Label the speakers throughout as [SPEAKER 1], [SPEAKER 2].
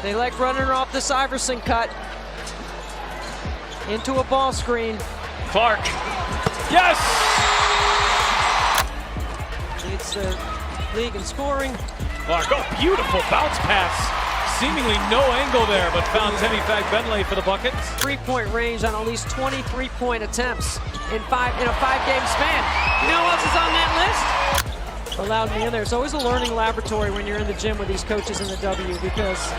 [SPEAKER 1] They like running her off this Iverson cut into a ball screen.
[SPEAKER 2] Clark. Yes!
[SPEAKER 1] Leads the league in scoring.
[SPEAKER 2] Clark, oh, beautiful bounce pass. Seemingly no angle there, but found Temi Fagbenle for the bucket.
[SPEAKER 1] 3-point range on at least 20 3-point attempts in a 5-game span. You know who else is on that list? Allowed me in there. It's always a learning laboratory when you're in the gym with these coaches in the W, because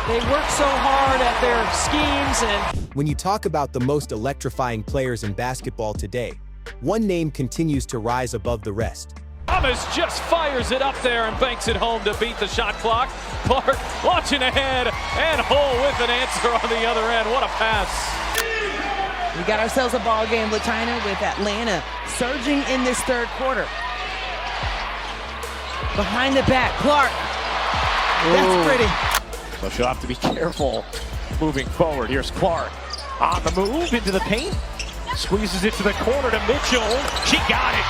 [SPEAKER 1] they work so hard at their schemes. And
[SPEAKER 3] when you talk about the most electrifying players in basketball today, one name continues to rise above the rest.
[SPEAKER 2] Thomas just fires it up there and banks it home to beat the shot clock. Clark launching ahead, and Hull with an answer on the other end. What a pass.
[SPEAKER 4] We got ourselves a ball game, Latina, with Atlanta surging in this third quarter. Behind the back, Clark. That's pretty.
[SPEAKER 5] So she'll have to be careful moving forward. Here's Clark on the move into the paint. Squeezes it to the corner to Mitchell. She got it.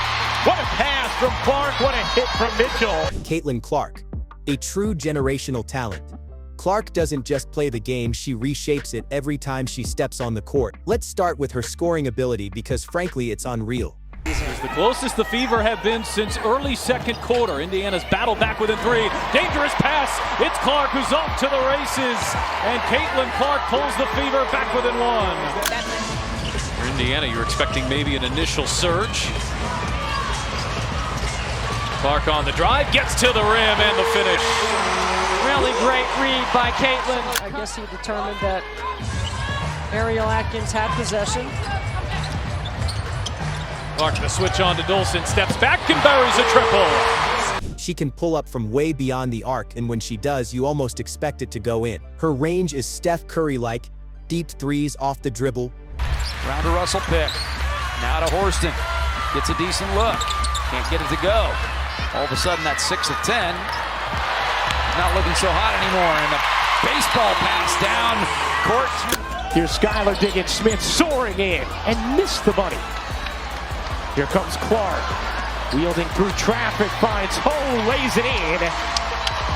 [SPEAKER 5] What a pass from Clark. What a hit from Mitchell.
[SPEAKER 3] Caitlin Clark, a true generational talent. Clark doesn't just play the game, she reshapes it every time she steps on the court. Let's start with her scoring ability, because frankly, it's unreal.
[SPEAKER 2] It's the closest the Fever have been since early second quarter. Indiana's battle back within 3. Dangerous pass. It's Clark who's off to the races. And Caitlin Clark pulls the Fever back within 1. For Indiana, you're expecting maybe an initial surge. Clark on the drive, gets to the rim, and the finish.
[SPEAKER 1] Really great read by Caitlin. I guess he determined that Ariel Atkins had possession.
[SPEAKER 2] Clark the switch on to Dolson, steps back and buries a triple.
[SPEAKER 3] She can pull up from way beyond the arc, and when she does, you almost expect it to go in. Her range is Steph Curry-like, deep threes off the dribble.
[SPEAKER 6] Round to Russell pick. Now to Horston. Gets a decent look. Can't get it to go. All of a sudden, that's 6 of 10. Not looking so hot anymore. And a baseball pass down court.
[SPEAKER 5] Here's Skylar Diggins-Smith soaring in and missed the money. Here comes Clark. Wielding through traffic, finds Ho, lays it in.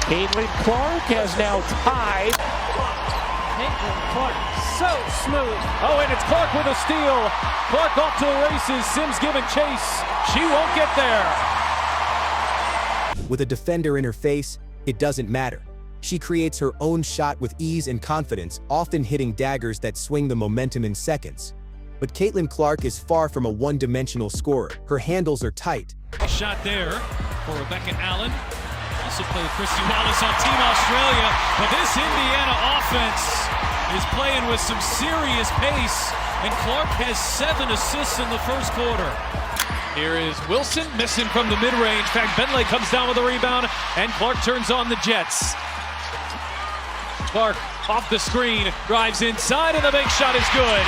[SPEAKER 5] Caitlin Clark has now tied.
[SPEAKER 1] Caitlin Clark, so smooth.
[SPEAKER 2] Oh, and it's Clark with a steal. Clark off to the races. Sims giving chase. She won't get there.
[SPEAKER 3] With a defender in her face, it doesn't matter. She creates her own shot with ease and confidence, often hitting daggers that swing the momentum in seconds. But Caitlin Clark is far from a one-dimensional scorer. Her handles are tight.
[SPEAKER 2] Shot there for Rebecca Allen. Also played Christy Wallace on Team Australia. But this Indiana offense is playing with some serious pace. And Clark has 7 assists in the first quarter. Here is Wilson, missing from the mid-range. Fagbenle comes down with a rebound, and Clark turns on the Jets. Clark off the screen, drives inside, and the big shot is good.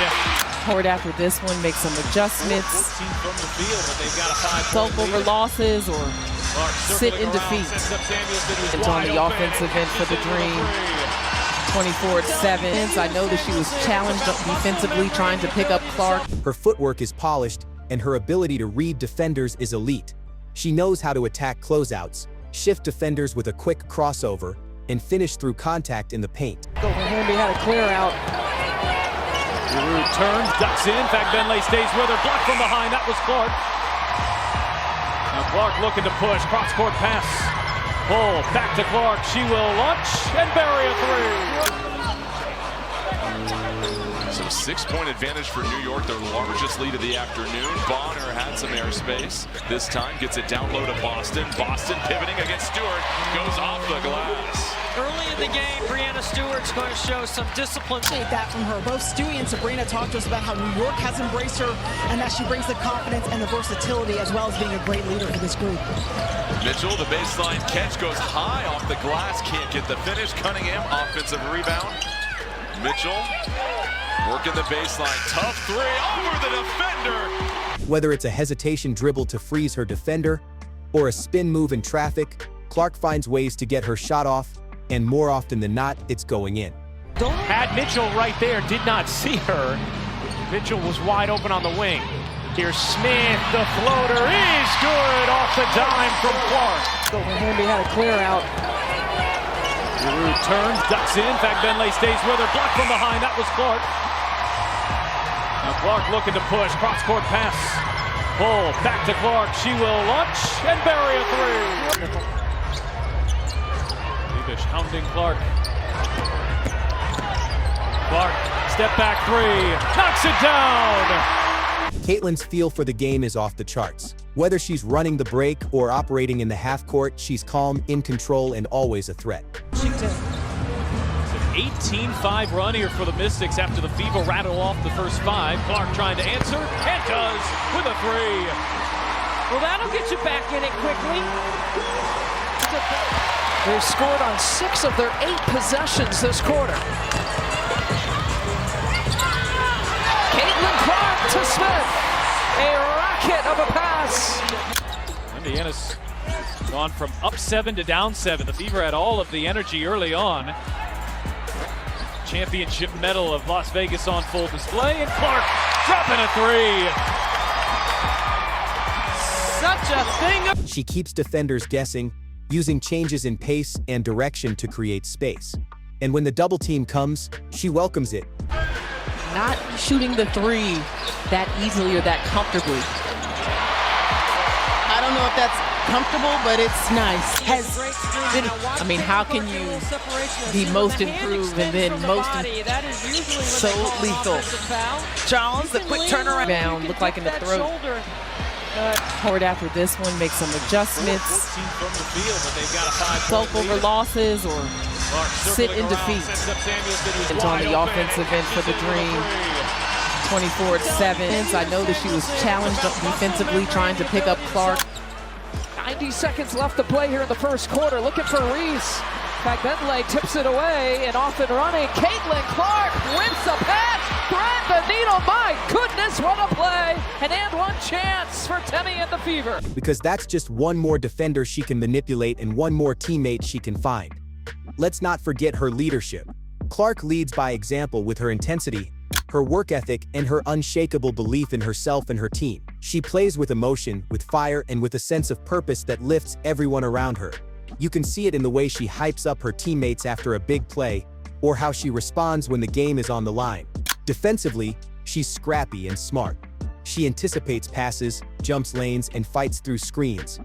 [SPEAKER 4] Horde after this one, make some adjustments.
[SPEAKER 2] 14 from the field, but they've got a 5-point
[SPEAKER 4] Sulk over
[SPEAKER 2] lead.
[SPEAKER 4] losses or
[SPEAKER 2] Clark
[SPEAKER 4] sit in
[SPEAKER 2] circling
[SPEAKER 4] defeat.
[SPEAKER 2] around, sets up Samuelson, who's
[SPEAKER 4] It's on
[SPEAKER 2] wide
[SPEAKER 4] the
[SPEAKER 2] open,
[SPEAKER 4] offensive end for the
[SPEAKER 2] misses from
[SPEAKER 4] Dream.
[SPEAKER 2] three.
[SPEAKER 4] 24-7. I know that she was challenged defensively trying to pick up Clark.
[SPEAKER 3] Her footwork is polished, and her ability to read defenders is elite. She knows how to attack closeouts, shift defenders with a quick crossover, and finish through contact in the paint.
[SPEAKER 1] Hamby had a clear out.
[SPEAKER 2] Giroux turns, ducks in. Fagbenle stays with her. Blocked from behind. That was Clark. Now Clark looking to push. Cross-court pass. Pull back to Clark. She will launch and bury a 3.
[SPEAKER 7] So 6-point advantage for New York, their largest lead of the afternoon. Bonner had some airspace. This time gets it down low to Boston. Boston pivoting against Stewart. Goes off the glass.
[SPEAKER 1] Early in the game, Breanna Stewart's going to show some discipline.
[SPEAKER 8] That from her. Both Stewie and Sabrina talked to us about how New York has embraced her and that she brings the confidence and the versatility as well as being a great leader for this group.
[SPEAKER 7] Mitchell, the baseline catch goes high off the glass. Can't get the finish. Cunningham, offensive rebound. Mitchell working the baseline. Tough 3 over the defender.
[SPEAKER 3] Whether it's a hesitation dribble to freeze her defender or a spin move in traffic, Clark finds ways to get her shot off, and more often than not, it's going in.
[SPEAKER 5] Had Mitchell right there, did not see her. Mitchell was wide open on the wing. Here's Smith, the floater is good off the dime from Clark.
[SPEAKER 1] Hamby had a clear out.
[SPEAKER 2] Giroux turns, ducks in. Benley stays with her. Blocked from behind. That was Clark. Now Clark looking to push. Cross-court pass. Pull. Back to Clark. She will launch and bury a three. Leavish hounding Clark. Clark, step back three. Knocks it down.
[SPEAKER 3] Caitlin's feel for the game is off the charts. Whether she's running the break or operating in the half court, she's calm, in control, and always a threat.
[SPEAKER 2] It's an 18-5 run here for the Mystics after the Fever rattle off the first five. Clark trying to answer, and does with a three.
[SPEAKER 1] Well, that'll get you back in it quickly. They've scored on 6 of their 8 possessions this quarter. Caitlin Clark to Smith. A rocket of a pass.
[SPEAKER 2] Indiana's gone from up 7 to down 7. The Fever had all of the energy early on. Championship medal of Las Vegas on full display, and Clark dropping a three.
[SPEAKER 1] Such a thing.
[SPEAKER 3] She keeps defenders guessing, using changes in pace and direction to create space. And when the double team comes, she welcomes it.
[SPEAKER 4] Not shooting the three that easily or that comfortably. I don't know if that's comfortable, but it's nice. I mean, how can you be most improved and then most so lethal? Charles, the quick turnaround. Down, look like in the throat. Howard after this one, make some adjustments. Sulk over losses or sit in defeat. And on the offensive end for the Dream. 24-7. I know that she was challenged defensively, trying to pick up Clark.
[SPEAKER 1] 90 seconds left to play here in the first quarter. Looking for Reese. Benley tips it away and off and running. Caitlin Clark wins the pass. Thread the needle. My goodness, what a play. And one chance for Temi and the Fever.
[SPEAKER 3] Because that's just one more defender she can manipulate and one more teammate she can find. Let's not forget her leadership. Clark leads by example with her intensity, her work ethic, and her unshakable belief in herself and her team. She plays with emotion, with fire, and with a sense of purpose that lifts everyone around her. You can see it in the way she hypes up her teammates after a big play, or how she responds when the game is on the line. Defensively, she's scrappy and smart. She anticipates passes, jumps lanes, and fights through screens.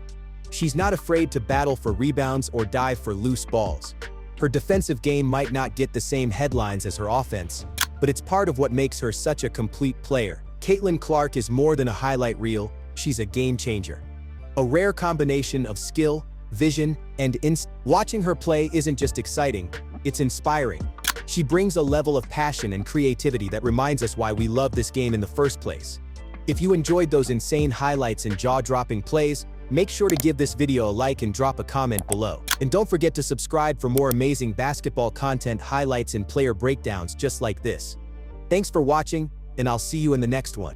[SPEAKER 3] She's not afraid to battle for rebounds or dive for loose balls. Her defensive game might not get the same headlines as her offense, but it's part of what makes her such a complete player. Caitlin Clark is more than a highlight reel, she's a game changer. A rare combination of skill, vision, and Watching her play isn't just exciting, it's inspiring. She brings a level of passion and creativity that reminds us why we love this game in the first place. If you enjoyed those insane highlights and jaw-dropping plays, make sure to give this video a like and drop a comment below. And don't forget to subscribe for more amazing basketball content, highlights, and player breakdowns just like this. Thanks for watching, and I'll see you in the next one.